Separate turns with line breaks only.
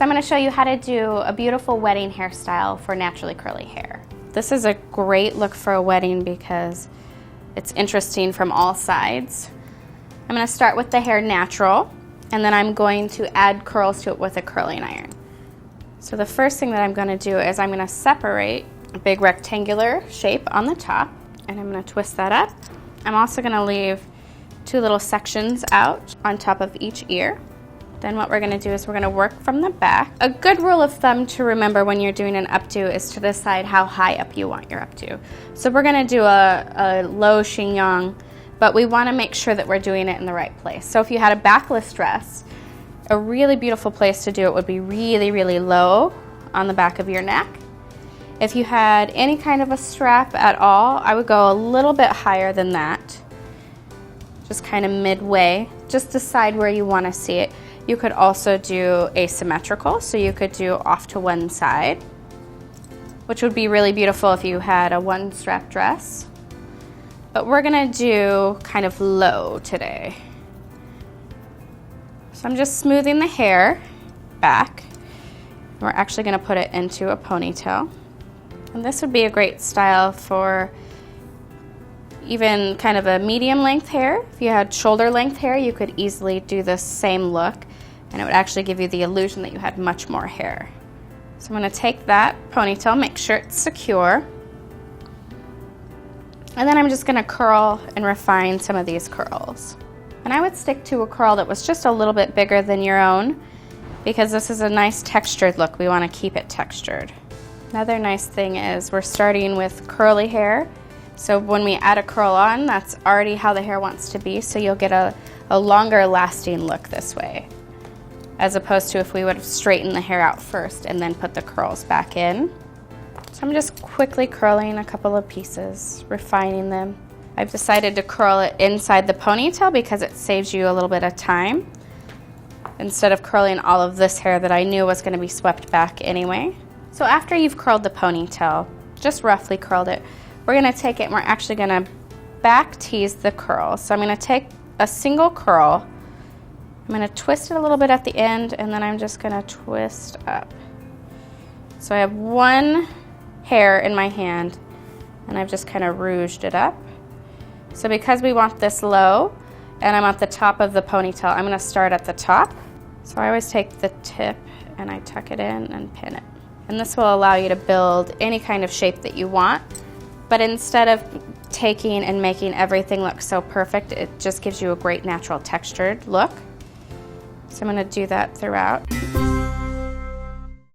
I'm going to show you how to do a beautiful wedding hairstyle for naturally curly hair. This is a great look for a wedding because it's interesting from all sides. I'm going to start with the hair natural, and then I'm going to add curls to it with a curling iron. So the first thing that I'm going to do is I'm going to separate a big rectangular shape on the top, and I'm going to twist that up. I'm also going to leave 2 little sections out on top of each ear. Then what we're going to do is we're going to work from the back. A good rule of thumb to remember when you're doing an updo is to decide how high up you want your updo. So we're going to do a low chignon, but we want to make sure that we're doing it in the right place. So if you had a backless dress, a really beautiful place to do it would be really, really low on the back of your neck. If you had any kind of a strap at all, I would go a little bit higher than that, just kind of midway. Just decide where you want to see it. You could also do asymmetrical, so you could do off to one side, which would be really beautiful if you had a one-strap dress. But we're gonna do kind of low today. So I'm just smoothing the hair back. We're actually gonna put it into a ponytail. And this would be a great style for even kind of a medium length hair. If you had shoulder length hair, you could easily do the same look, and it would actually give you the illusion that you had much more hair. So I'm going to take that ponytail, make sure it's secure, and then I'm just going to curl and refine some of these curls. And I would stick to a curl that was just a little bit bigger than your own, because this is a nice textured look. We want to keep it textured. Another nice thing is we're starting with curly hair. So when we add a curl on, that's already how the hair wants to be, so you'll get a longer lasting look this way, as opposed to if we would have straightened the hair out first and then put the curls back in. So I'm just quickly curling a couple of pieces, refining them. I've decided to curl it inside the ponytail because it saves you a little bit of time, instead of curling all of this hair that I knew was going to be swept back anyway. So after you've curled the ponytail, just roughly curled it, we're going to take it and we're actually going to back tease the curl. So I'm going to take a single curl, I'm going to twist it a little bit at the end, and then I'm just going to twist up. So I have one hair in my hand, and I've just kind of rouged it up. So because we want this low, and I'm at the top of the ponytail, I'm going to start at the top. So I always take the tip and I tuck it in and pin it. And this will allow you to build any kind of shape that you want. But instead of taking and making everything look so perfect, it just gives you a great natural textured look. So I'm going to do that throughout.